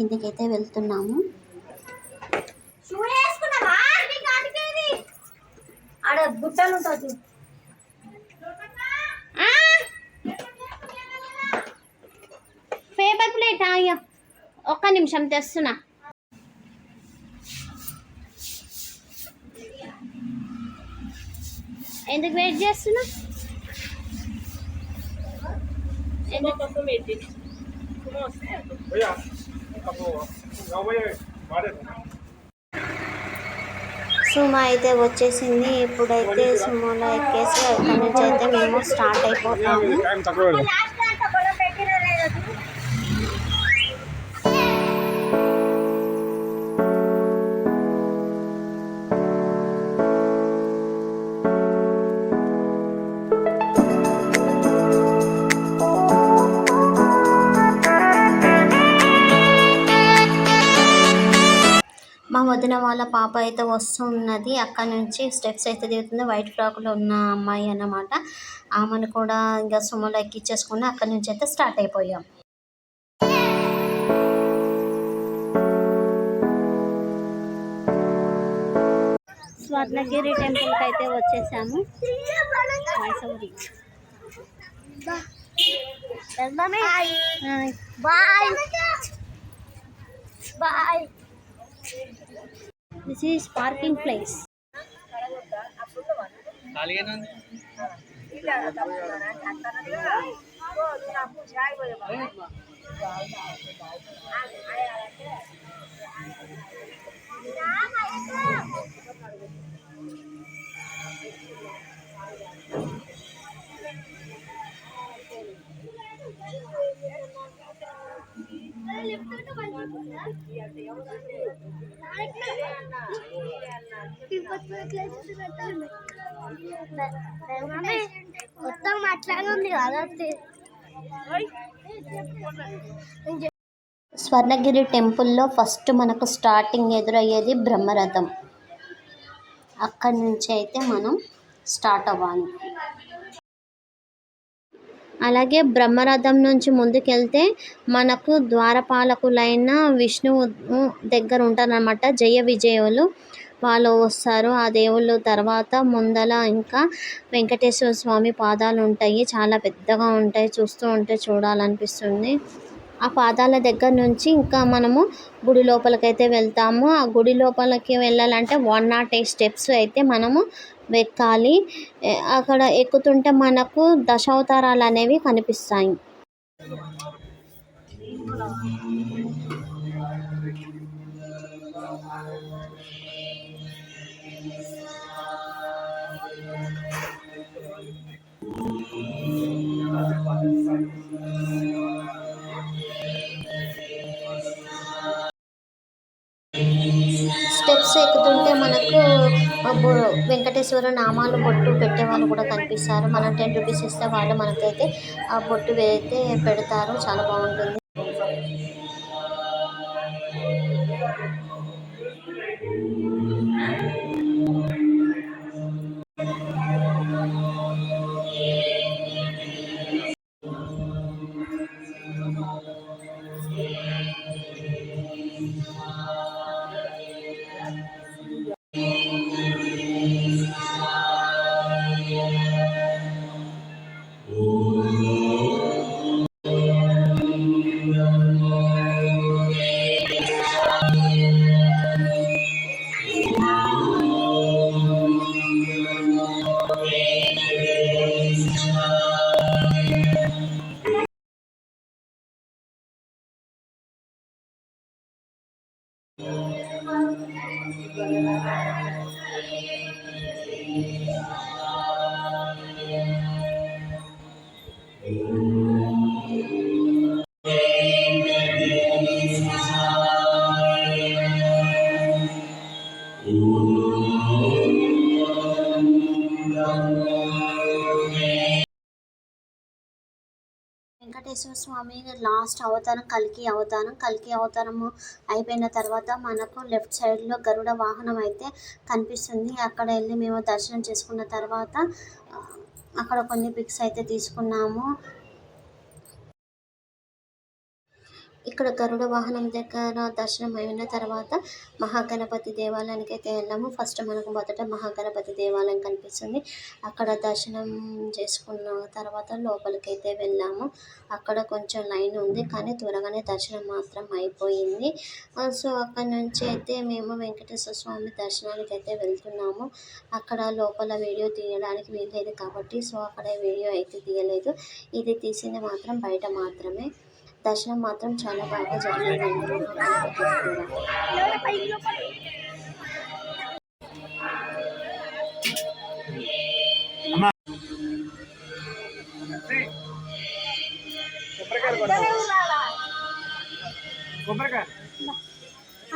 కిందికి అయితే వెళ్తున్నాము. పేపర్ ప్లేట్ అయ్యా, ఒక్క నిమిషం తెస్తున్నా. ఎందుకు వెయిట్ చేస్తున్నా? సుమా అయితే వచ్చేసింది. ఇప్పుడైతే సుమోలో ఎక్కేసి అక్కడి నుంచి అయితే మేము స్టార్ట్ అయిపోతాము. మా వదిన వాళ్ళ పాప అయితే వస్తున్నది. అక్కడ నుంచి స్టెప్స్ అయితే దిగుతుంది. వైట్ ఫ్రాక్లో ఉన్న అమ్మాయి అన్నమాట. ఆమెను కూడా ఇంకా సుమోలో ఎక్కించేసుకుని అక్కడి నుంచి అయితే స్టార్ట్ అయిపోయాం. స్వర్ణగిరి టెంపుల్కి అయితే వచ్చేసాము. Bye. This is parking place. మొత్తం అట్లాగే ఉంది కదా. స్వర్ణగిరి టెంపుల్లో ఫస్ట్ మనకు స్టార్టింగ్ ఎదురయ్యేది బ్రహ్మరథం. అక్కడి నుంచి అయితే మనం స్టార్ట్ అవ్వాలి. అలాగే బ్రహ్మరథం నుంచి ముందుకెళ్తే మనకు ద్వారపాలకులైన విష్ణువు దగ్గర ఉంటారనమాట. జయ విజయులు వాళ్ళు వస్తారు. ఆ దేవుళ్ళు తర్వాత ముందల ఇంకా వెంకటేశ్వర స్వామి పాదాలు ఉంటాయి. చాలా పెద్దగా ఉంటాయి. చూస్తూ ఉంటే చూడాలనిపిస్తుంది. ఆ పాదాల దగ్గర నుంచి ఇంకా మనము గుడి లోపలికైతే వెళ్తాము. ఆ గుడి లోపలికి వెళ్ళాలంటే 108 స్టెప్స్ అయితే మనము ఎక్కాలి. అక్కడ ఎక్కుతుంటే మనకు దశావతారాలు అనేవి కనిపిస్తాయి. స్టెప్స్ ఎక్కుతుంటే మనకు వెంకటేశ్వర నామాలు బొట్టు పెట్టేవాళ్ళు కూడా కనిపిస్తారు. మనం 10 రూపీస్ ఇస్తే వాళ్ళు మనకైతే ఆ బొట్టు అయితే పెడతారు. చాలా బాగుంటుంది. వెంకటేశ్వర స్వామి లాస్ట్ అవతారం కల్కి అవతారము అయిపోయిన తర్వాత మనకు లెఫ్ట్ సైడ్లో గరుడ వాహనం అయితే కనిపిస్తుంది. అక్కడ వెళ్ళి మేము దర్శనం చేసుకున్న తర్వాత అక్కడ కొన్ని పిక్స్ అయితే తీసుకున్నాము. ఇక్కడ గరుడ వాహనం దగ్గర దర్శనం అయిన తర్వాత మహాగణపతి దేవాలయానికి అయితే వెళ్ళాము. ఫస్ట్ మనకు మొదట మహాగణపతి దేవాలయం కనిపిస్తుంది. అక్కడ దర్శనం చేసుకున్న తర్వాత లోపలికైతే వెళ్ళాము. అక్కడ కొంచెం లైన్ ఉంది కానీ త్వరగానే దర్శనం మాత్రం అయిపోయింది. సో అక్కడ నుంచి అయితే మేము వెంకటేశ్వర స్వామి దర్శనానికి అయితే వెళ్తున్నాము. అక్కడ లోపల వీడియో తీయడానికి వీల్లేదు కాబట్టి సో అక్కడ వీడియో అయితే తీయలేదు. ఇది తీసింది మాత్రం బయట మాత్రమే. దర్శనం మాత్రం చాలా బాగా జరిగిందండి.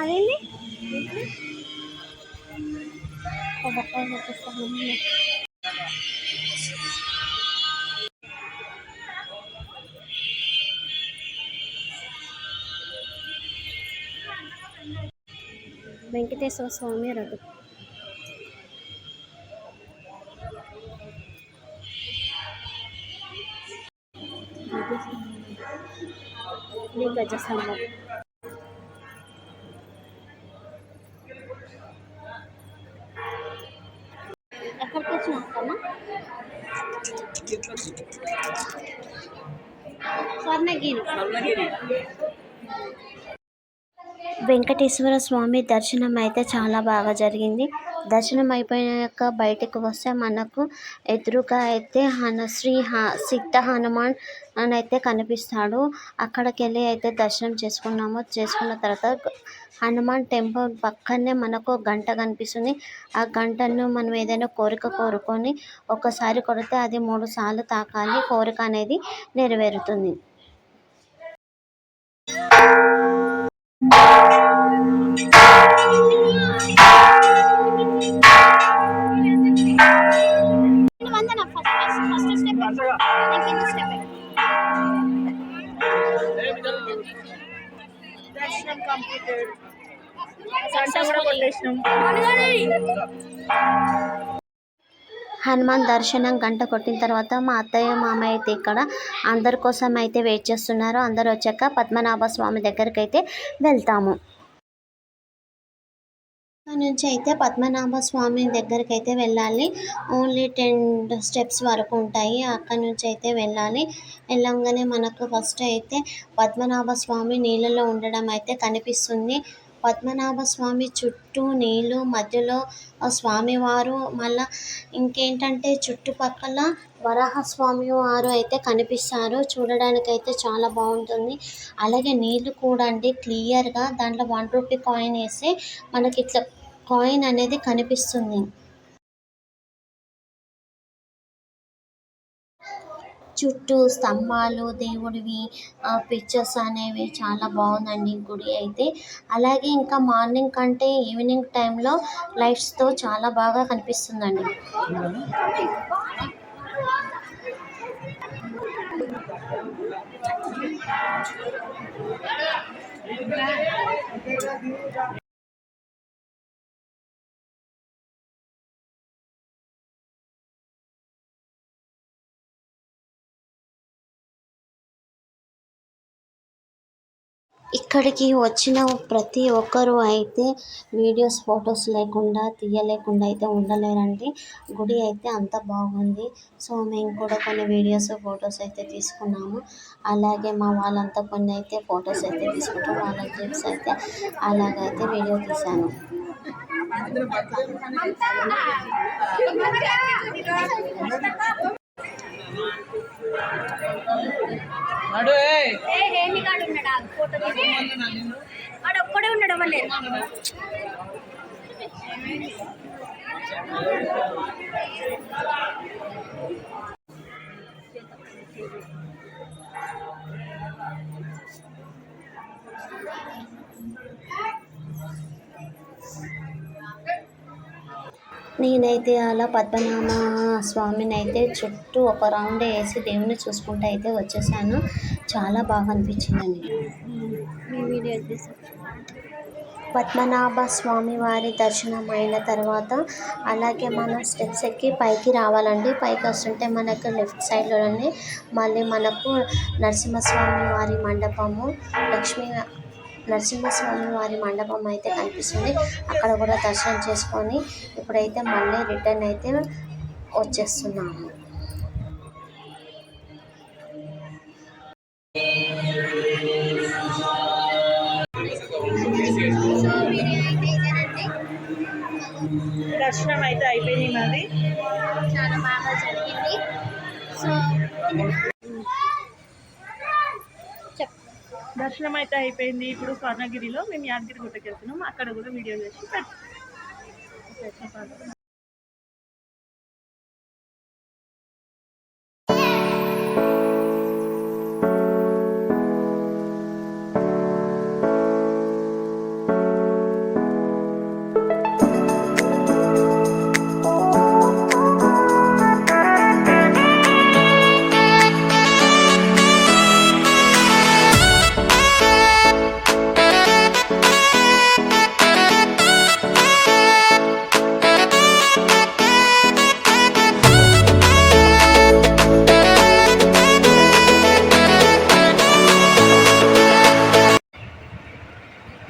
అదేంటి వెంకటేశ్వర స్వామి రథం. గజస్తంభం. ఎక్కడికి వచ్చినా స్వర్ణగిరి. వెంకటేశ్వర స్వామి దర్శనం అయితే చాలా బాగా జరిగింది. దర్శనం అయిపోయాక బయటకు వస్తే మనకు ఎదురుగా అయితే సిద్ధ హనుమాన్ అని అయితే కనిపిస్తాడు. అక్కడికి వెళ్ళి అయితే దర్శనం చేసుకున్నాము. చేసుకున్న తర్వాత హనుమాన్ టెంపుల్ పక్కనే మనకు గంట కనిపిస్తుంది. ఆ గంటను మనం ఏదైనా కోరిక కోరుకొని ఒకసారి కొడితే అది 3 సార్లు తాకాలి. కోరిక అనేది నెరవేరుతుంది. హనుమాన్ దర్శనం గంట కొట్టిన తర్వాత మా అత్తయ్య మామయ్య అయితే ఇక్కడ అందరి కోసం అయితే వెయిట్ చేస్తున్నారు. అందరు వచ్చాక పద్మనాభ స్వామి దగ్గరికి అయితే వెళ్తాము. అక్కడ నుంచి అయితే పద్మనాభ స్వామి దగ్గరికి అయితే వెళ్ళాలి. ఓన్లీ 10 స్టెప్స్ వరకు ఉంటాయి. అక్కడ నుంచి అయితే వెళ్ళాలి. వెళ్ళంగానే మనకు ఫస్ట్ అయితే పద్మనాభ స్వామి నీళ్ళలో ఉండడం అయితే కనిపిస్తుంది. పద్మనాభ స్వామి చుట్టూ నీళ్ళు, మధ్యలో స్వామివారు, మళ్ళా ఇంకేంటంటే చుట్టుపక్కల వరాహస్వామి వారు అయితే కనిపిస్తారు. చూడడానికైతే చాలా బాగుంటుంది. అలాగే నీళ్ళు కూడా అండి క్లియర్గా దాంట్లో 1 రూపీ కాయిన్ వేసి మనకి ఇట్లా కాయిన్ అనేది కనిపిస్తుంది. చుట్టూ స్తంభాలు, దేవుడివి పిక్చర్స్ అనేవి చాలా బాగుందండి గుడి అయితే. అలాగే ఇంకా మార్నింగ్ కంటే ఈవినింగ్ టైంలో లైట్స్తో చాలా బాగా కనిపిస్తుందండి. ఇక్కడికి వచ్చిన ప్రతి ఒక్కరు అయితే వీడియోస్, ఫొటోస్ తీయలేకుండా అయితే ఉండలేరండి. గుడి అయితే అంత బాగుంది. సో మేము కూడా కొన్ని వీడియోస్, ఫొటోస్ అయితే తీసుకున్నాము. అలాగే మా వాళ్ళంతా కొన్ని అయితే ఫొటోస్ అయితే తీసుకుంటారు. వాళ్ళ క్లిప్స్ అయితే అలాగైతే వీడియో తీశాను. ఒక్కడే ఉన్నాడు మళ్ళీ. నేనైతే అలా పద్మనాభ స్వామిని అయితే చుట్టూ ఒక రౌండ్ వేసి దేవుని చూసుకుంటూ అయితే వచ్చేసాను. చాలా బాగా అనిపించిందండి. మీ వీడియో పద్మనాభ స్వామి వారి దర్శనం అయిన తర్వాత అలాగే మనం స్టెప్స్ ఎక్కి పైకి రావాలండి. పైకి వస్తుంటే మనకు లెఫ్ట్ సైడ్లోనే మళ్ళీ మనకు నరసింహస్వామి వారి మండపము, నరసింహస్వామి వారి మండపం అయితే కనిపిస్తుంది. అక్కడ కూడా దర్శనం చేసుకొని ఇప్పుడైతే మళ్ళీ రిటర్న్ అయితే వచ్చేస్తున్నాము. దర్శనం అయితే అయిపోయింది మాది, చాలా బాగా జరిగింది. సో దర్శనం అయితే అయిపోయింది. ఇప్పుడు స్వర్ణగిరిలో మేము యాదగిరి గుట్టకి వెళ్తున్నాం. అక్కడ కూడా వీడియో చేసి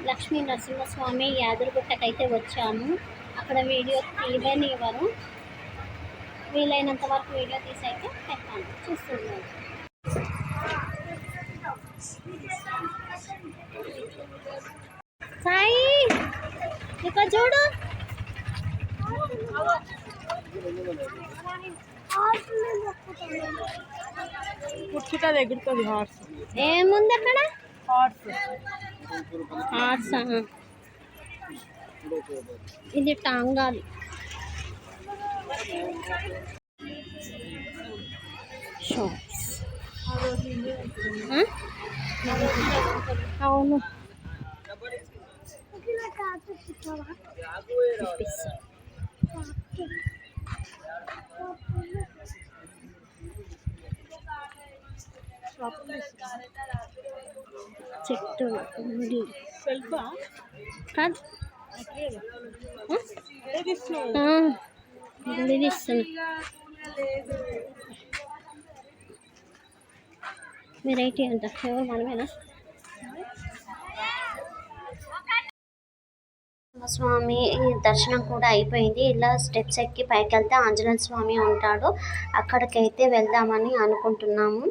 లక్ష్మీ నరసింహస్వామి యాదగిరిగుట్టకైతే వచ్చాము. అక్కడ వీడియో తీయనివ్వరు. వీలైనంత వరకు వీడియో తీసి అయితే పెట్టాను, చూస్తున్నాను. సాయి ఇక్కడ చూడు, కూర్చుంటుంది, ఎగురుతుంది హార్స్. ఏముంది అక్కడ? హార్స్. ఇది టాంగాలి. షాప్స్ అవును. చెట్టు కాదు, గుడి తీస్తున్నా. వెరైటీ అంట, ఎవరు మనమేనా? స్వామి దర్శనం కూడా అయిపోయింది. ఇలా స్టెప్స్ ఎక్కి పైకి వెళ్తే ఆంజనేయ స్వామి ఉంటాడు. అక్కడికైతే వెళ్దామని అనుకుంటున్నాము.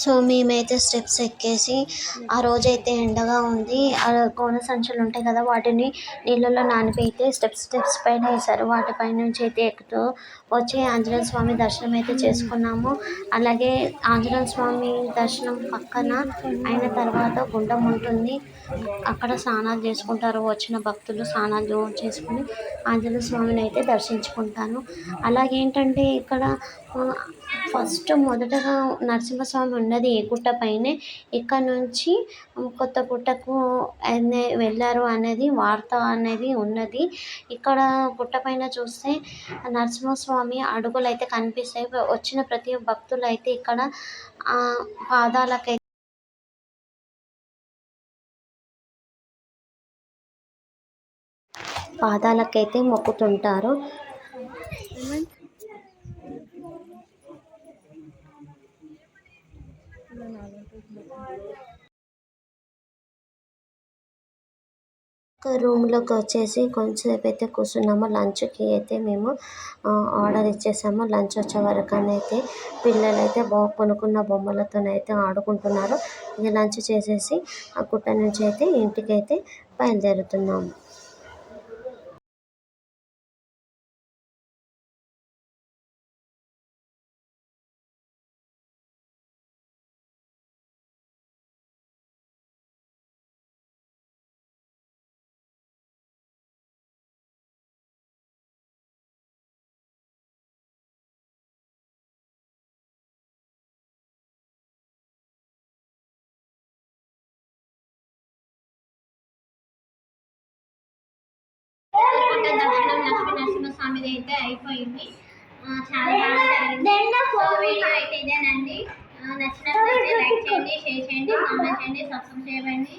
సో మేమైతే స్టెప్స్ ఎక్కేసి, ఆ రోజైతే ఎండగా ఉంది. కోన సంచులు ఉంటాయి కదా, వాటిని నీళ్ళలో నానిపోయితే స్టెప్స్ పైన వేసారు. వాటిపై నుంచి అయితే ఎక్కుతూ వచ్చి ఆంజనేయ స్వామి దర్శనం అయితే చేసుకున్నాము. అలాగే ఆంజనేయ స్వామి దర్శనం పక్కన అయిన తర్వాత గుండం ఉంటుంది. అక్కడ స్నానాలు చేసుకుంటారు. వచ్చిన భక్తులు స్నానాలు చేసుకుని ఆంజనేయ స్వామిని అయితే దర్శించుకుంటారు. అలాగేంటంటే ఇక్కడ ఫస్ట్ మొదటగా నరసింహస్వామి ఉన్నది ఈ గుట్ట పైనే. ఇక్కడ నుంచి కొత్త గుట్టకు వెళ్ళారు అనేది వార్త అనేది ఉన్నది. ఇక్కడ గుట్ట పైన చూస్తే నరసింహస్వామి అడుగులు అయితే కనిపిస్తాయి. వచ్చిన ప్రతి భక్తులు అయితే ఇక్కడ పాదాలకైతే మొక్కుతుంటారు. రూమ్లోకి వచ్చేసి కొంచెంసేపు అయితే కూర్చున్నాము. లంచ్కి అయితే మేము ఆర్డర్ ఇచ్చేసాము. లంచ్ వచ్చే వరకు అయితే పిల్లలు అయితే కొనుక్కున్న బొమ్మలతోనైతే ఆడుకుంటున్నారు. ఇక లంచ్ చేసేసి ఆ గుట్ట నుంచి అయితే ఇంటికైతే బయలుదేరుతున్నాము. దర్శనం లక్ష్మీ నరసింహస్వామిది అయితే అయిపోయింది. చాలా బాగా జరిగింది. వీడియో అయితే ఇదేనండి. నచ్చినట్లయితే లైక్ చేయండి, షేర్ చేయండి, కామెంట్ చేయండి, సబ్స్క్రైబ్ చేయండి.